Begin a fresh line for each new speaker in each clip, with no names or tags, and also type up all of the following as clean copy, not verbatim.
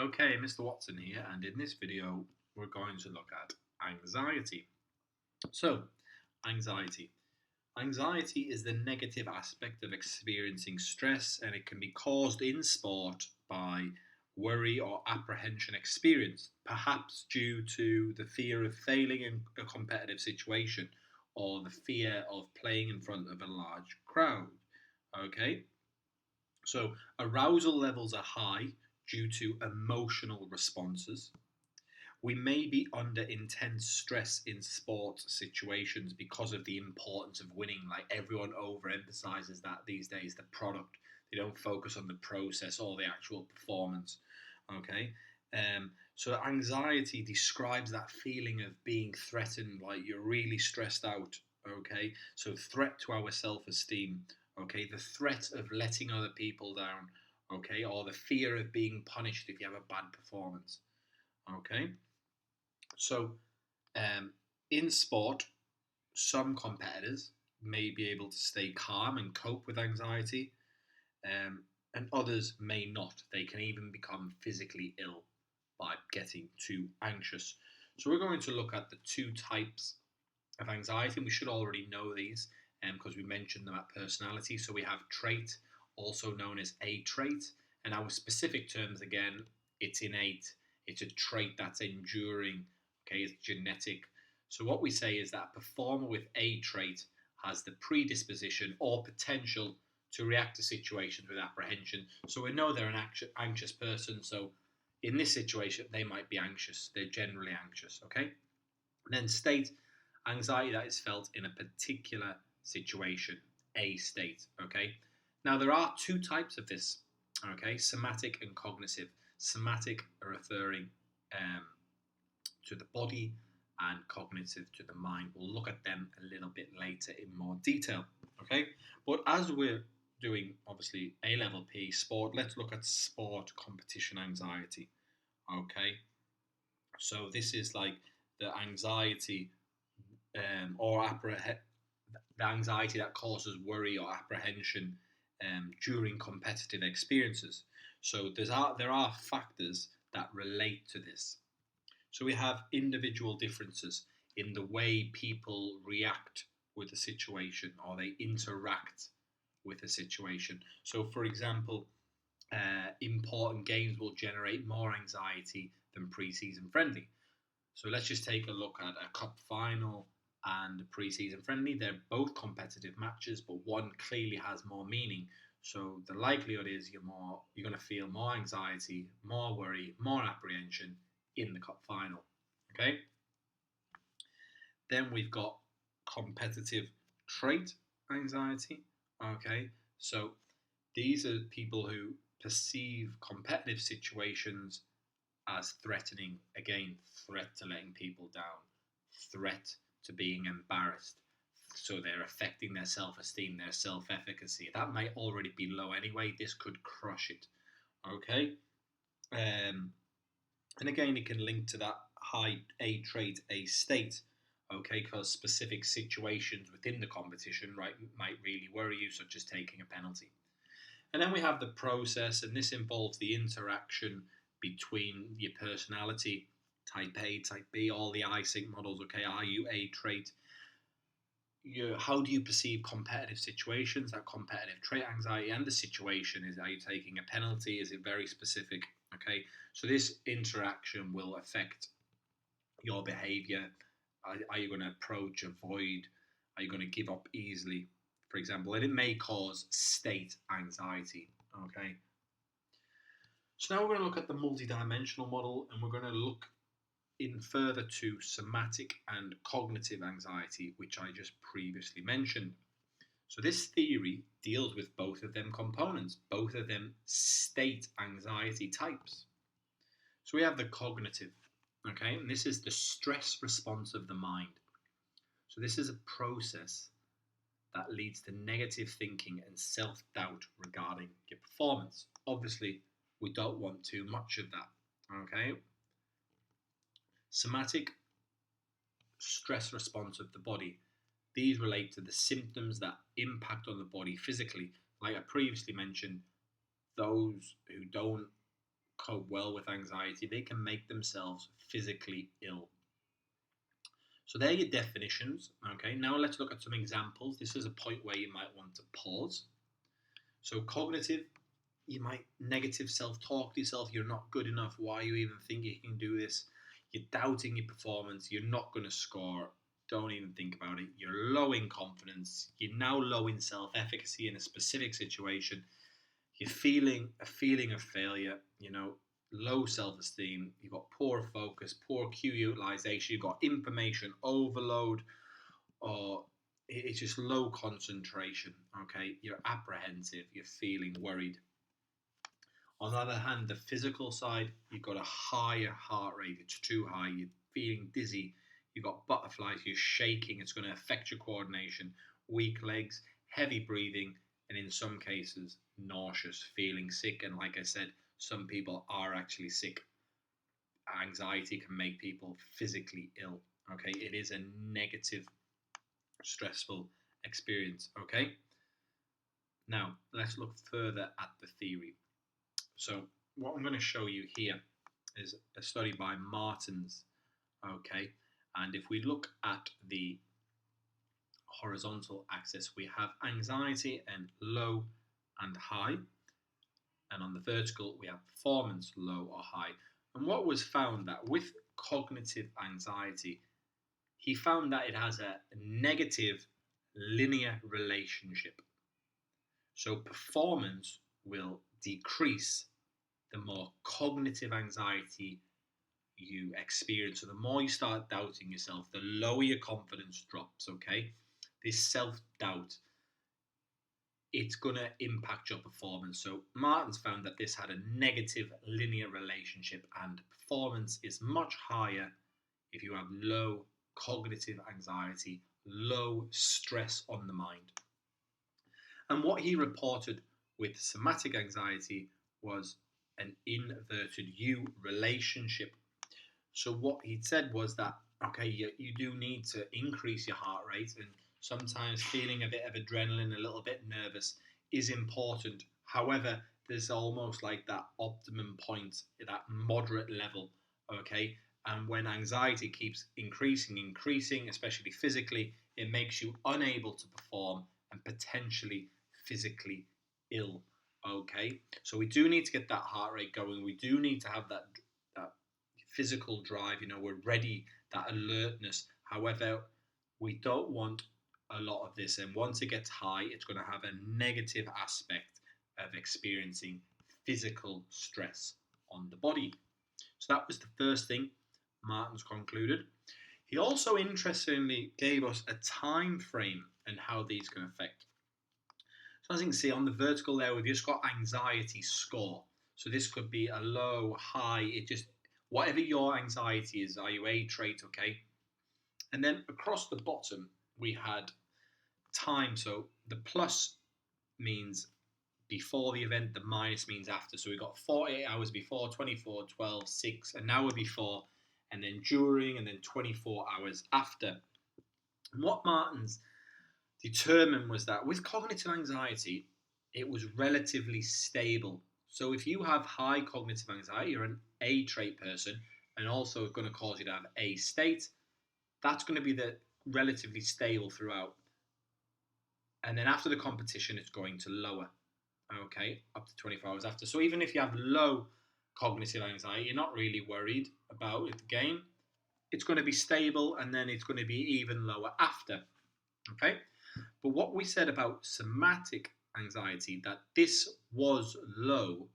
Okay, Mr. Watson here, and in this video, we're going to look at anxiety. So, anxiety. Anxiety is the negative aspect of experiencing stress, and it can be caused in sport by worry or apprehension experience, perhaps due to the fear of failing in a competitive situation or the fear of playing in front of a large crowd. Okay, so arousal levels are high due to emotional responses. We may be under intense stress in sports situations because of the importance of winning. Like everyone overemphasizes that these days, the product. They don't focus on the process or the actual performance. Okay. So anxiety describes that feeling of being threatened, like you're really stressed out. Okay. So threat to our self-esteem. Okay. The threat of letting other people down. Okay. Or the fear of being punished if you have a bad performance. Okay. So, um, in sport, some competitors may be able to stay calm and cope with anxiety, and others may not. They can even become physically ill by getting too anxious. So, we're going to look at the two types of anxiety, and we should already know these because we mentioned them at personality. So, we have trait, also known as a trait, and our specific terms again, it's innate, it's a trait that's enduring. Okay, it's genetic. So what we say is that a performer with a trait has the predisposition or potential to react to situations with apprehension. So we know they're an anxious person. So in this situation, they might be anxious. They're generally anxious. Okay. And then state, anxiety that is felt in a particular situation. A state. Okay. Now there are two types of this. Okay, somatic and cognitive. Somatic referring um, to the body and cognitive to the mind. We'll look at them a little bit later in more detail. Okay, but as we're doing obviously A level P sport, let's look at sport competition anxiety. Okay, so this is like the anxiety or the anxiety that causes worry or apprehension during competitive experiences. So there are factors that relate to this. So we have individual differences in the way people react with a situation or they interact with a situation. So, for example, important games will generate more anxiety than pre-season friendly. So let's just take a look at a cup final and a pre-season friendly. They're both competitive matches, but one clearly has more meaning. So the likelihood is you're going to feel more anxiety, more worry, more apprehension in the cup final. Okay. Then we've got competitive trait anxiety. Okay. So these are people who perceive competitive situations as threatening. Again, threat to letting people down, threat to being embarrassed. So they're affecting their self esteem, their self efficacy. That might already be low anyway. This could crush it. Okay. And again, it can link to that high A trait, A state. Okay, because specific situations within the competition, right, might really worry you, such as taking a penalty. And then we have the process, and this involves the interaction between your personality, type A, type B, all the I-Sync models. Okay, are you A trait? How do you perceive competitive situations? That competitive trait anxiety and the situation is: are you taking a penalty? Is it very specific? Okay, so this interaction will affect your behavior. Are you going to approach, avoid? Are you going to give up easily, for example? And it may cause state anxiety. Okay. So now we're going to look at the multidimensional model, and we're going to look in further to somatic and cognitive anxiety, which I just previously mentioned. So this theory deals with both of them components, both of them state anxiety types. So we have the cognitive, okay, and this is the stress response of the mind. So this is a process that leads to negative thinking and self-doubt regarding your performance. Obviously, we don't want too much of that, okay? Somatic stress response of the body. These relate to the symptoms that impact on the body physically. Like I previously mentioned, those who don't cope well with anxiety, they can make themselves physically ill. So there are your definitions. Okay, now let's look at some examples. This is a point where you might want to pause. So cognitive, you might negative self-talk to yourself. You're not good enough. Why you even think you can do this? You're doubting your performance. You're not going to score. Don't even think about it. You're low in confidence. You're now low in self-efficacy in a specific situation. You're feeling a feeling of failure. Low self-esteem. You've got poor focus, poor cue utilization. You've got information overload, or it's just low concentration. Okay, you're apprehensive. You're feeling worried. On the other hand, the physical side, you've got a higher heart rate. It's too high. You're feeling dizzy. You've got butterflies. You're shaking. It's going to affect your coordination. Weak legs, heavy breathing, and in some cases, nauseous, feeling sick. And like I said, some people are actually sick. Anxiety can make people physically ill. Okay, it is a negative, stressful experience. Okay, now let's look further at the theory. So what I'm going to show you here is a study by Martens. Okay, and if we look at the horizontal axis, we have anxiety and low and high, and on the vertical we have performance, low or high. And what was found that with cognitive anxiety, he found that it has a negative linear relationship. So performance will decrease the more cognitive anxiety you experience. So the more you start doubting yourself, the lower your confidence drops. Okay, this self-doubt, it's going to impact your performance. So Martens found that this had a negative linear relationship, and performance is much higher if you have low cognitive anxiety, low stress on the mind. And what he reported with somatic anxiety was an inverted U relationship. So what he said was that, okay, you do need to increase your heart rate, and sometimes feeling a bit of adrenaline, a little bit nervous is important. However, there's almost like that optimum point, that moderate level, okay? And when anxiety keeps increasing, especially physically, it makes you unable to perform and potentially physically ill, okay? So we do need to get that heart rate going. We do need to have that physical drive, we're ready, that alertness. However, we don't want a lot of this, and once it gets high, it's going to have a negative aspect of experiencing physical stress on the body. So that was the first thing Martens concluded. He also interestingly gave us a time frame and how these can affect. So as you can see on the vertical there, we've just got anxiety score. So this could be a low, high, whatever your anxiety is, are you A trait, okay? And then across the bottom, we had time. So the plus means before the event, the minus means after. So we got 48 hours before, 24, 12, 6, an hour before, and then during, and then 24 hours after. And what Martens determined was that with cognitive anxiety, it was relatively stable. So if you have high cognitive anxiety, you're an A trait person, and also going to cause you to have A state, that's going to be the relatively stable throughout. And then after the competition, it's going to lower, okay, up to 24 hours after. So even if you have low cognitive anxiety, you're not really worried about it, the game. It's going to be stable, and then it's going to be even lower after, okay? But what we said about somatic anxiety, that this was low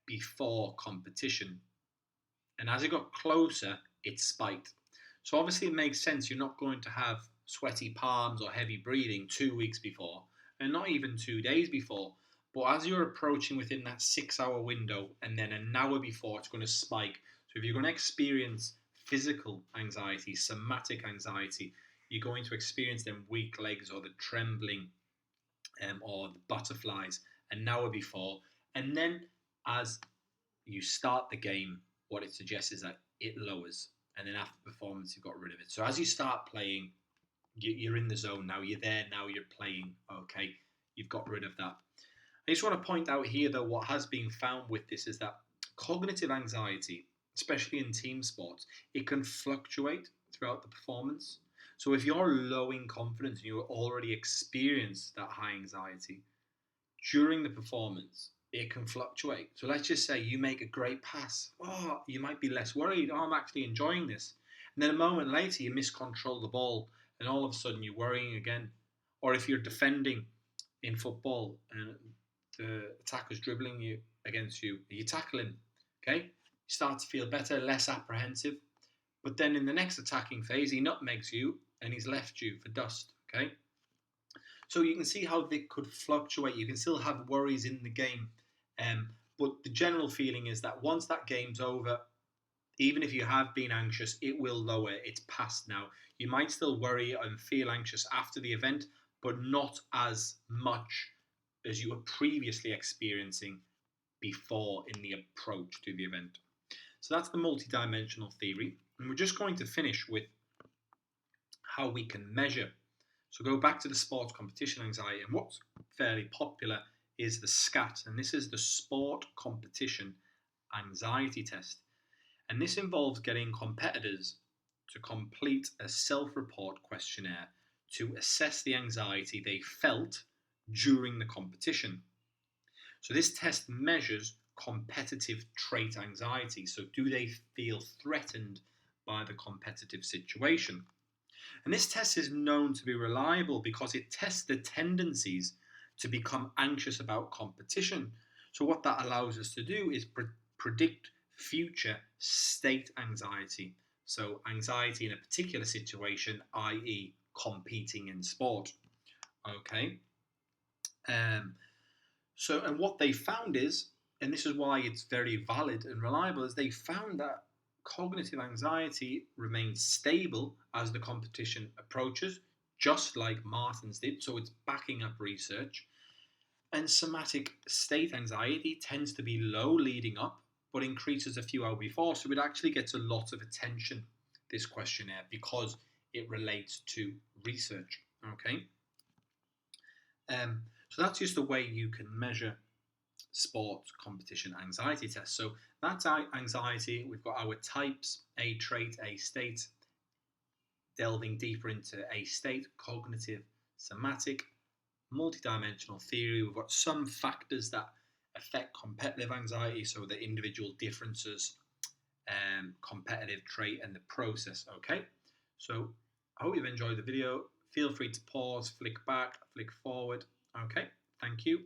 before competition, and as it got closer, it spiked. So obviously it makes sense. You're not going to have sweaty palms or heavy breathing 2 weeks before, and not even 2 days before. But as you're approaching within that 6-hour window, and then an hour before, it's going to spike. So if you're going to experience physical anxiety, somatic anxiety, you're going to experience them weak legs or the trembling or the butterflies an hour before. And then as you start the game, what it suggests is that it lowers. And then after performance, you've got rid of it. So as you start playing, you're in the zone now. You're there now. You're playing. Okay, you've got rid of that. I just want to point out here, though, what has been found with this is that Cognitive anxiety, especially in team sports, it can fluctuate throughout the performance. So if you're low in confidence and you already experienced that high anxiety, during the performance, it can fluctuate. So let's just say you make a great pass. Oh, you might be less worried. Oh, I'm actually enjoying this. And then a moment later, you miscontrol the ball, and all of a sudden you're worrying again. Or if you're defending in football and the attacker's dribbling you against you, you tackle him. Okay, you start to feel better, less apprehensive. But then in the next attacking phase, he nutmegs you and he's left you for dust. Okay, so you can see how they could fluctuate. You can still have worries in the game, but the general feeling is that once that game's over, even if you have been anxious, it will lower. It's past now. You might still worry and feel anxious after the event, but not as much as you were previously experiencing before in the approach to the event. So that's the multidimensional theory. And we're just going to finish with how we can measure. So go back to the sports competition anxiety, and what's fairly popular is the SCAT, and this is the Sport Competition Anxiety Test. And this involves getting competitors to complete a self-report questionnaire to assess the anxiety they felt during the competition. So this test measures competitive trait anxiety. So do they feel threatened by the competitive situation? And this test is known to be reliable because it tests the tendencies to become anxious about competition. So what that allows us to do is predict future state anxiety. So anxiety in a particular situation, i.e. competing in sport. Okay. And what they found is, and this is why it's very valid and reliable, is they found that cognitive anxiety remains stable as the competition approaches, just like Martin's did. So it's backing up research. And somatic state anxiety tends to be low leading up, but increases a few hours before. So it actually gets a lot of attention, this questionnaire, because it relates to research. Okay. So that's just the way you can measure sport competition anxiety tests. So that's our anxiety. We've got our types: A trait, A state. Delving deeper into A state, cognitive, somatic, multidimensional theory. We've got some factors that affect competitive anxiety, so the individual differences, competitive trait, and the process. Okay, so I hope you've enjoyed the video. Feel free to pause, flick back, flick forward. Okay, thank you.